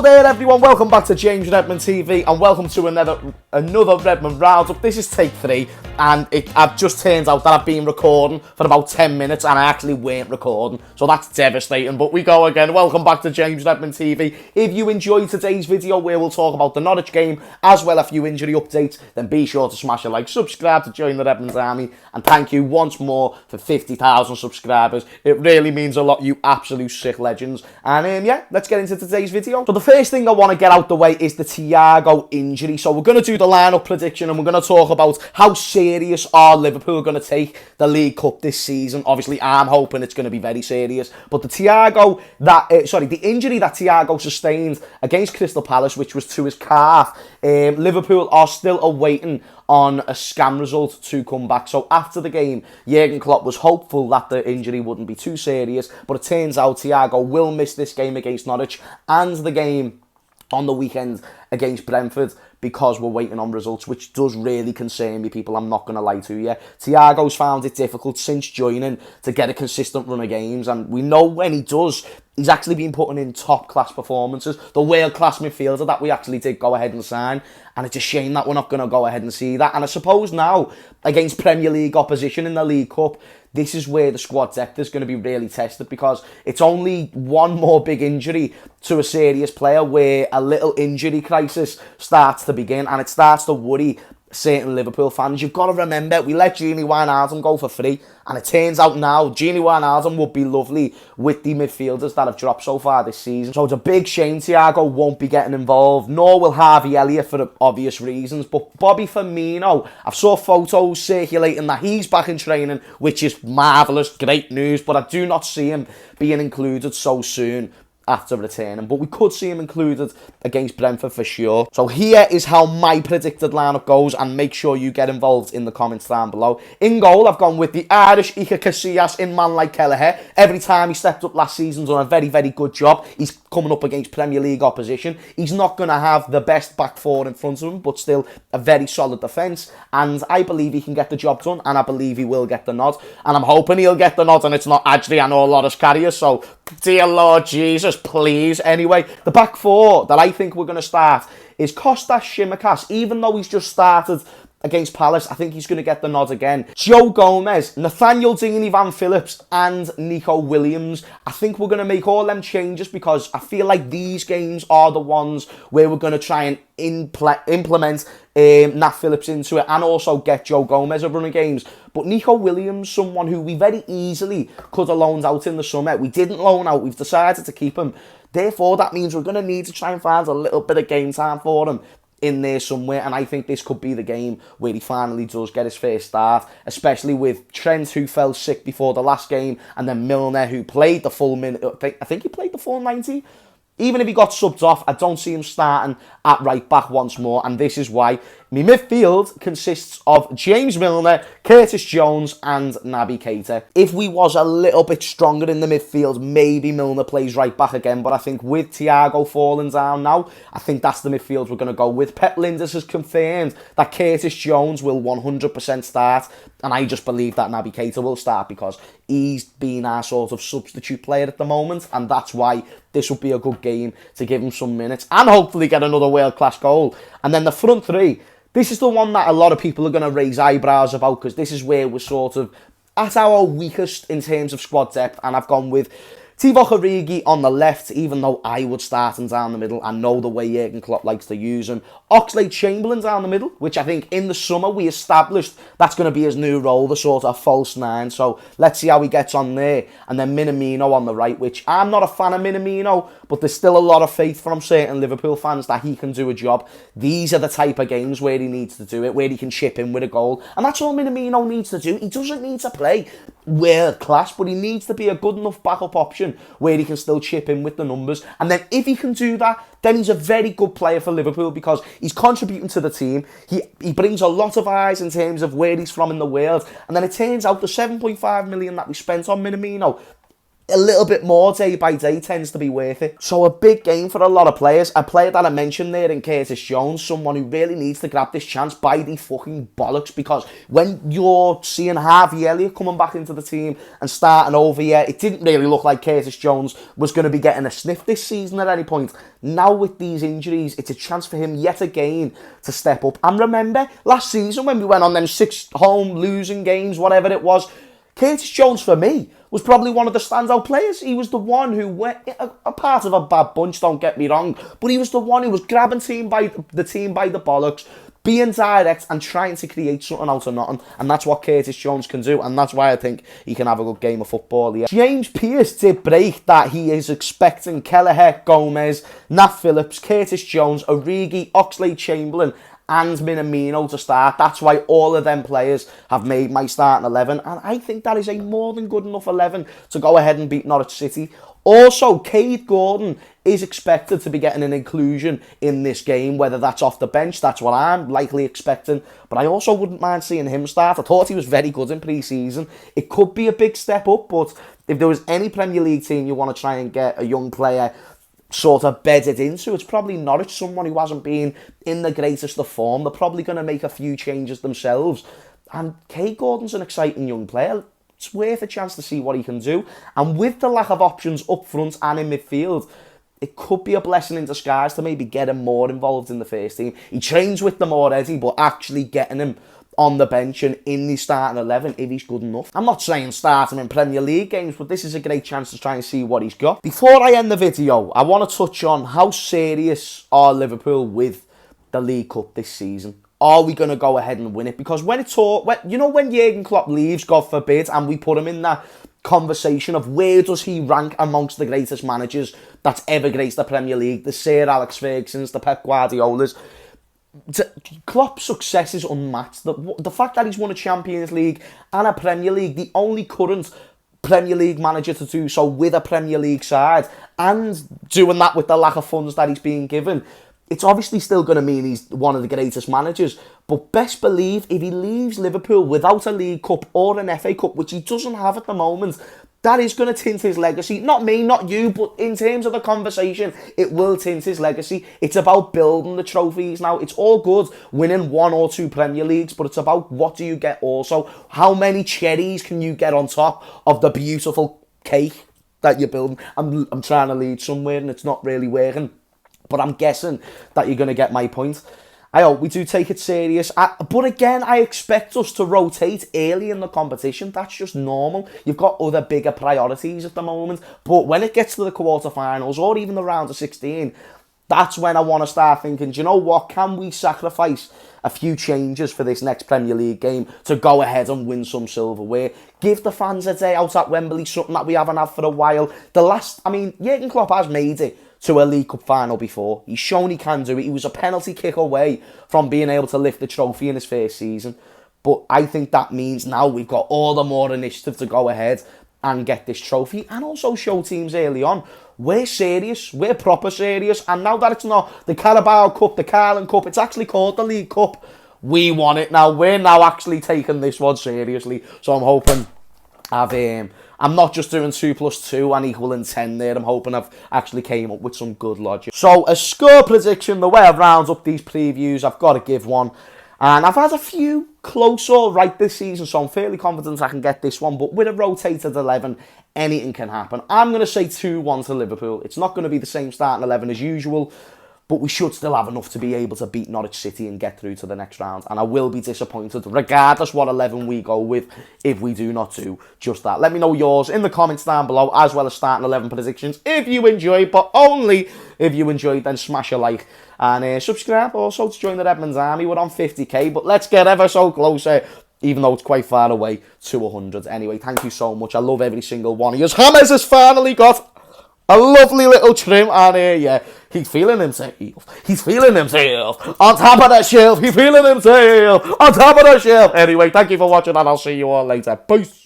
Hello there everyone, welcome back to James Redmond TV and welcome to another Redmond Roundup. This is take 3 and I've just turned out that I've been recording for about 10 minutes and I actually weren't recording, so that's devastating, but we go again. Welcome back to James Redmond TV. If you enjoyed today's video where we'll talk about the Norwich game as well as a few injury updates, then be sure to smash a like, subscribe to join the Redmond army, and thank you once more for 50,000 subscribers. It really means a lot, you absolute sick legends. And yeah, let's get into today's video. So the first thing I want to get out the way is the Thiago injury. So we're going to do the lineup prediction and we're going to talk about how serious are Liverpool going to take the League Cup this season. Obviously, I'm hoping it's going to be very serious. But the the injury that Thiago sustained against Crystal Palace, which was to his calf, Liverpool are still awaiting on a scan result to come back. So after the game, Jurgen Klopp was hopeful that the injury wouldn't be too serious, but it turns out Thiago will miss this game against Norwich and the game on the weekend against Brentford because we're waiting on results, which does really concern me, people. I'm not going to lie to you. Thiago's found it difficult since joining to get a consistent run of games, and we know when he does, he's actually been putting in top-class performances. The world-class midfielder that we actually did go ahead and sign, and it's a shame that we're not going to go ahead and see that. And I suppose now, against Premier League opposition in the League Cup, this is where the squad depth is going to be really tested, because it's only one more big injury to a serious player where a little injury crisis starts to begin, and it starts to worry certain Liverpool fans. You've got to remember, we let Gini Wijnaldum go for free, and it turns out now Gini Wijnaldum would be lovely with the midfielders that have dropped so far this season. So it's a big shame Thiago won't be getting involved, nor will Harvey Elliott for obvious reasons. But Bobby Firmino, I've saw photos circulating that he's back in training, which is marvellous, great news, but I do not see him being included so soon after returning, but we could see him included against Brentford for sure. So here is how my predicted lineup goes, and make sure you get involved in the comments down below. In goal, I've gone with the Irish Iker Casillas in man like Kelleher. Every time he stepped up last season, done a very, very good job. He's coming up against Premier League opposition. He's not going to have the best back four in front of him, but still a very solid defence, and I believe he can get the job done, and I believe he will get the nod, and I'm hoping he'll get the nod and it's not Adrian or Loris Karius. So dear Lord Jesus, please. Anyway, the back four that I think we're going to start is Kostas Tsimikas. Even though he's just started against Palace, I think he's going to get the nod again. Joe Gomez, Nathaniel Deeney Van Phillips and Nico Williams. I think we're going to make all them changes because I feel like these games are the ones where we're going to try and implement Nat Phillips into it, and also get Joe Gomez a run of games. But Nico Williams, someone who we very easily could have loaned out in the summer. We didn't loan out, we've decided to keep him. Therefore, that means we're going to need to try and find a little bit of game time for him in there somewhere, and I think this could be the game where he finally does get his first start, especially with Trent, who fell sick before the last game, and then Milner, who played the full minute. I think he played the full 90. Even if he got subbed off, I don't see him starting at right back once more, and this is why. My midfield consists of James Milner, Curtis Jones and Naby Keita. If we was a little bit stronger in the midfield, maybe Milner plays right back again, but I think with Thiago falling down now, I think that's the midfield we're going to go with. Pep Linders has confirmed that Curtis Jones will 100% start, and I just believe that Naby Keita will start because he's been our sort of substitute player at the moment, and that's why this would be a good game to give him some minutes and hopefully get another world-class goal. And then the front three, this is the one that a lot of people are going to raise eyebrows about, because this is where we're sort of at our weakest in terms of squad depth, and I've gone with Divock Origi on the left, even though I would start him down the middle. I know the way Jurgen Klopp likes to use him. Oxlade-Chamberlain down the middle, which I think in the summer we established that's going to be his new role, the sort of false nine. So let's see how he gets on there. And then Minamino on the right, which I'm not a fan of Minamino, but there's still a lot of faith from certain Liverpool fans that he can do a job. These are the type of games where he needs to do it, where he can chip in with a goal. And that's all Minamino needs to do. He doesn't need to play world class, but he needs to be a good enough backup option where he can still chip in with the numbers. And then if he can do that, then he's a very good player for Liverpool because he's contributing to the team. He brings a lot of eyes in terms of where he's from in the world. And then it turns out the 7.5 million that we spent on Minamino, a little bit more day by day tends to be worth it. So a big game for a lot of players. A player that I mentioned there in Curtis Jones, someone who really needs to grab this chance by the fucking bollocks, because when you're seeing Harvey Elliott coming back into the team and starting over here, it didn't really look like Curtis Jones was going to be getting a sniff this season at any point. Now with these injuries, it's a chance for him yet again to step up. And remember, last season when we went on them 6 home losing games, whatever it was, Curtis Jones, for me, was probably one of the standout players. He was the one who went, a part of a bad bunch, don't get me wrong, but he was the one who was grabbing the team by the bollocks, being direct and trying to create something out of nothing. And that's what Curtis Jones can do, and that's why I think he can have a good game of football here. James Pearce did break that he is expecting Kelleher, Gomez, Nat Phillips, Curtis Jones, Origi, Oxlade-Chamberlain and Minamino to start. That's why all of them players have made my starting 11, and I think that is a more than good enough 11 to go ahead and beat Norwich City. Also, Cade Gordon is expected to be getting an inclusion in this game, whether that's off the bench. That's what I'm likely expecting, but I also wouldn't mind seeing him start. I thought he was very good in pre-season. It could be a big step up, but if there was any Premier League team you want to try and get a young player sort of bedded into, it's probably Norwich, someone who hasn't been in the greatest of form. They're probably going to make a few changes themselves, and Cade Gordon's an exciting young player. It's worth a chance to see what he can do, and with the lack of options up front and in midfield, it could be a blessing in disguise to maybe get him more involved in the first team. He trains with them already, but actually getting him on the bench and in the starting 11 if he's good enough. I'm not saying start him in Premier League games, but this is a great chance to try and see what he's got. Before I end the video, I want to touch on how serious are Liverpool with the League Cup this season. Are we going to go ahead and win it? Because when Jurgen Klopp leaves, God forbid, and we put him in that conversation of where does he rank amongst the greatest managers that's ever graced the Premier League, the Sir Alex Fergusons, the Pep Guardiolas, Klopp's success is unmatched. The fact that he's won a Champions League and a Premier League, the only current Premier League manager to do so with a Premier League side, and doing that with the lack of funds that he's being given, it's obviously still going to mean he's one of the greatest managers. But best believe if he leaves Liverpool without a League Cup or an FA Cup, which he doesn't have at the moment, that is going to tint his legacy. Not me, not you, but in terms of the conversation, it will tint his legacy. It's about building the trophies now. It's all good winning 1 or 2 Premier Leagues, but it's about what do you get also. How many cherries can you get on top of the beautiful cake that you're building? I'm trying to lead somewhere and it's not really working, but I'm guessing that you're going to get my point. I hope we do take it serious. But again, I expect us to rotate early in the competition. That's just normal. You've got other bigger priorities at the moment. But when it gets to the quarterfinals or even the round of 16, that's when I want to start thinking, do you know what? Can we sacrifice a few changes for this next Premier League game to go ahead and win some silverware? Give the fans a day out at Wembley, something that we haven't had for a while. Jurgen Klopp has made it to a League Cup final before. He's shown he can do it. He was a penalty kick away from being able to lift the trophy in his first season. But I think that means now we've got all the more initiative to go ahead and get this trophy, and also show teams early on we're serious, we're proper serious. And now that it's not the Carabao Cup, the Carling Cup, it's actually called the League Cup, we want it now. We're now actually taking this one seriously. So I'm hoping I'm not just doing 2 + 2 and equaling 10 there. I'm hoping I've actually came up with some good logic. So a score prediction, the way I've rounded up these previews, I've got to give one. And I've had a few close all right this season, so I'm fairly confident I can get this one. But with a rotated 11, anything can happen. I'm going to say 2-1 to Liverpool. It's not going to be the same starting 11 as usual, but we should still have enough to be able to beat Norwich City and get through to the next round. And I will be disappointed, regardless what 11 we go with, if we do not do just that. Let me know yours in the comments down below, as well as starting 11 predictions if you enjoyed, but only if you enjoyed, then smash a like. And subscribe also to join the Redmond army. We're on 50k, but let's get ever so closer, even though it's quite far away, to 100. Anyway, thank you so much. I love every single one of you. Hammers has finally got a lovely little trim, and yeah, he's feeling himself. He's feeling himself on top of the shelf. He's feeling himself on top of the shelf. Anyway, thank you for watching, and I'll see you all later. Peace.